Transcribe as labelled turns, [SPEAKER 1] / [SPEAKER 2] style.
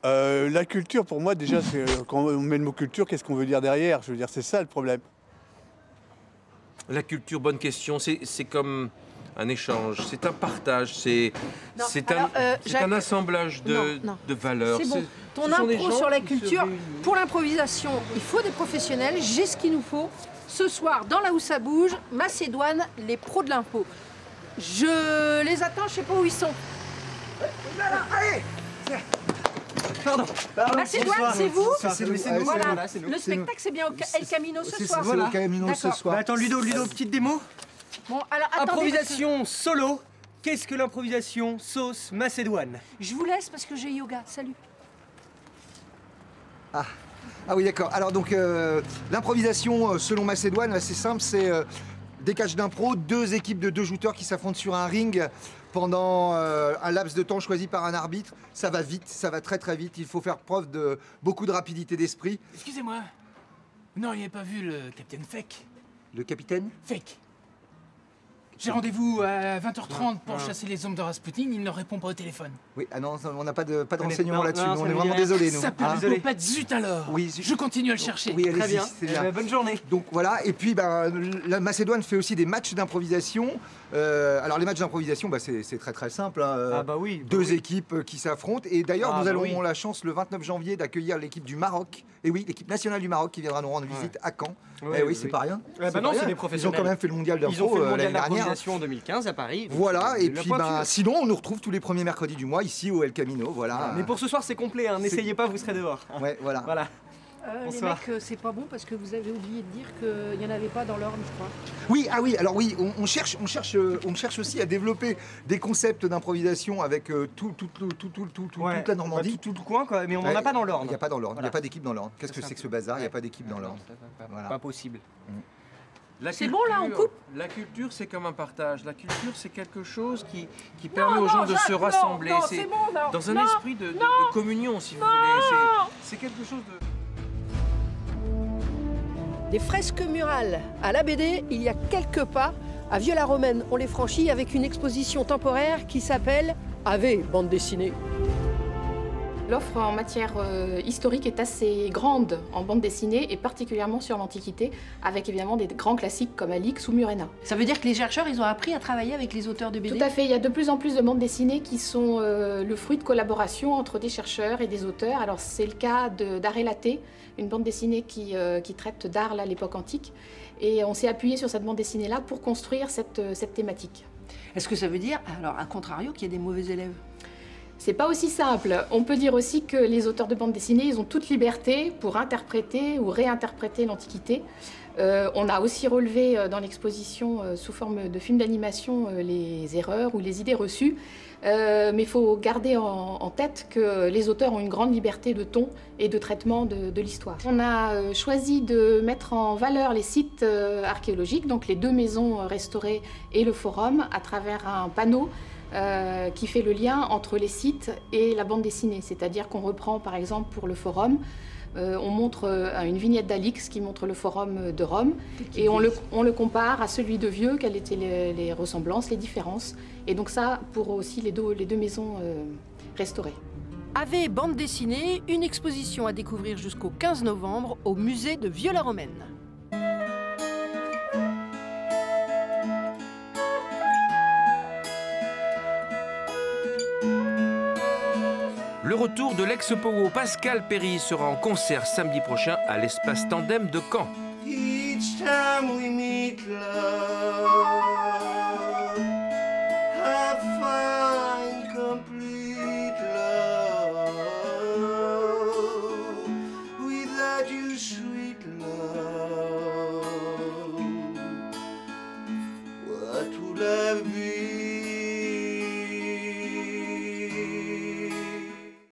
[SPEAKER 1] La culture, pour moi, déjà, c'est quand on met le mot culture, qu'est-ce qu'on veut dire derrière? Je veux dire, c'est ça le problème.
[SPEAKER 2] La culture, bonne question. C'est comme un échange, c'est un partage, c'est un assemblage de valeurs.
[SPEAKER 3] C'est bon. Ton impro sur la culture, pour l'improvisation, il faut des professionnels. J'ai ce qu'il nous faut. Ce soir, dans La Où ça bouge, Macédoine, les pros de l'impro. Je les attends, je sais pas où ils sont.
[SPEAKER 4] Allez!
[SPEAKER 5] Pardon.
[SPEAKER 3] Macédoine, c'est vous?
[SPEAKER 4] Voilà.
[SPEAKER 3] Le spectacle, c'est bien au El Camino ce soir.
[SPEAKER 4] C'est au Camino ce soir.
[SPEAKER 5] Bah, attends, Ludo, petite démo.
[SPEAKER 3] Bon, alors attendez.
[SPEAKER 5] Improvisation solo. Qu'est-ce que l'improvisation sauce Macédoine?
[SPEAKER 3] Je vous laisse parce que j'ai yoga. Salut.
[SPEAKER 4] Ah oui, d'accord. Alors donc, l'improvisation selon Macédoine, c'est simple, c'est des catchs d'impro, deux équipes de deux jouteurs qui s'affrontent sur un ring pendant un laps de temps choisi par un arbitre. Ça va vite, ça va très très vite. Il faut faire preuve de beaucoup de rapidité d'esprit.
[SPEAKER 6] Excusez-moi, vous n'auriez pas vu le capitaine Fake?
[SPEAKER 4] Le capitaine?
[SPEAKER 6] Fake. J'ai rendez-vous à 20h30 pour chasser les hommes de Rasputin, il ne répond pas au téléphone.
[SPEAKER 4] Oui, ah non, on n'a pas de renseignements là-dessus. On est vraiment désolés, nous.
[SPEAKER 6] Ça peut
[SPEAKER 4] Hein.
[SPEAKER 6] pas être zut alors.
[SPEAKER 4] Oui,
[SPEAKER 6] je continue à le chercher.
[SPEAKER 4] Oui,
[SPEAKER 5] Très bien.
[SPEAKER 4] C'est bien.
[SPEAKER 5] Bonne journée.
[SPEAKER 4] Donc voilà, et puis la Macédoine fait aussi des matchs d'improvisation. Alors les matchs d'improvisation, c'est très très simple. Hein.
[SPEAKER 5] Ah bah oui.
[SPEAKER 4] Deux équipes qui s'affrontent. Et d'ailleurs, nous avons
[SPEAKER 5] oui.
[SPEAKER 4] la chance le 29 janvier d'accueillir l'équipe du Maroc. Et oui, l'équipe nationale du Maroc qui viendra nous rendre visite à Caen.
[SPEAKER 5] Oui,
[SPEAKER 4] oui, c'est pas rien.
[SPEAKER 5] Bah non, c'est des professionnels.
[SPEAKER 4] Ils ont quand même fait le mondial
[SPEAKER 5] Ils ont
[SPEAKER 4] d'impro
[SPEAKER 5] fait le mondial
[SPEAKER 4] l'année dernière.
[SPEAKER 5] d'improvisation en 2015 à Paris.
[SPEAKER 4] Voilà, et
[SPEAKER 5] La
[SPEAKER 4] puis
[SPEAKER 5] pointure.
[SPEAKER 4] sinon on nous retrouve tous les premiers mercredis du mois ici au El Camino. Voilà.
[SPEAKER 5] Mais pour ce soir, c'est complet. Hein. N'essayez pas, vous serez dehors.
[SPEAKER 4] Ouais, voilà.
[SPEAKER 5] Voilà.
[SPEAKER 3] Les
[SPEAKER 5] Bonsoir.
[SPEAKER 3] mecs, c'est pas bon parce que vous avez oublié de dire qu'il n'y en avait pas dans l'Orne, je crois.
[SPEAKER 4] Oui, ah oui, alors oui, on cherche aussi à développer des concepts d'improvisation avec toute la Normandie.
[SPEAKER 5] Tout le coin, quoi. Mais on n'en a pas dans l'Orne.
[SPEAKER 4] Il n'y a pas dans l'Orne, il n'y
[SPEAKER 5] Voilà.
[SPEAKER 4] a pas d'équipe dans l'Orne. Qu'est-ce que c'est que ce bazar? Il n'y a pas d'équipe dans l'Orne. Voilà.
[SPEAKER 5] Pas possible.
[SPEAKER 3] C'est bon, là, on coupe?
[SPEAKER 2] La culture, c'est comme un partage. La culture, c'est quelque chose qui permet aux gens de se rassembler.
[SPEAKER 3] Non,
[SPEAKER 2] C'est
[SPEAKER 3] c'est bon, non.
[SPEAKER 2] dans un
[SPEAKER 3] Non,
[SPEAKER 2] esprit de communion, si vous voulez. C'est quelque chose de...
[SPEAKER 3] Des fresques murales à la BD, il y a quelques pas. À Vieux-la-Romaine, on les franchit avec une exposition temporaire qui s'appelle Ave, bande dessinée.
[SPEAKER 7] L'offre en matière historique est assez grande en bande dessinée et particulièrement sur l'Antiquité, avec évidemment des grands classiques comme Alix ou Murena.
[SPEAKER 3] Ça veut dire que les chercheurs, ils ont appris à travailler avec les auteurs de BD?
[SPEAKER 7] Tout à fait, il y a de plus en plus de bandes dessinées qui sont le fruit de collaboration entre des chercheurs et des auteurs. Alors c'est le cas d'Art et Laté, une bande dessinée qui traite d'art à l'époque antique. Et on s'est appuyé sur cette bande dessinée-là pour construire cette thématique.
[SPEAKER 3] Est-ce que ça veut dire, alors à contrario, qu'il y a des mauvais élèves?
[SPEAKER 7] C'est pas aussi simple. On peut dire aussi que les auteurs de bande dessinée, ils ont toute liberté pour interpréter ou réinterpréter l'Antiquité. On a aussi relevé dans l'exposition sous forme de film d'animation les erreurs ou les idées reçues. Mais il faut garder en tête que les auteurs ont une grande liberté de ton et de traitement de l'histoire. On a choisi de mettre en valeur les sites archéologiques, donc les deux maisons restaurées et le forum, à travers un panneau qui fait le lien entre les sites et la bande dessinée. C'est-à-dire qu'on reprend par exemple pour le forum, on montre une vignette d'Alix qui montre le forum de Rome et on le compare à celui de Vieux, quelles étaient les ressemblances, les différences. Et donc ça pour aussi les deux maisons restaurées.
[SPEAKER 3] Ave, bande dessinée, une exposition à découvrir jusqu'au 15 novembre au musée de Vieux-la-Romaine.
[SPEAKER 2] Le retour de l'ex-pogo Pascal Perry sera en concert samedi prochain à l'espace Tandem de Caen.
[SPEAKER 8] Each time we meet love, I find complete love. Without you, sweet love, what would I be?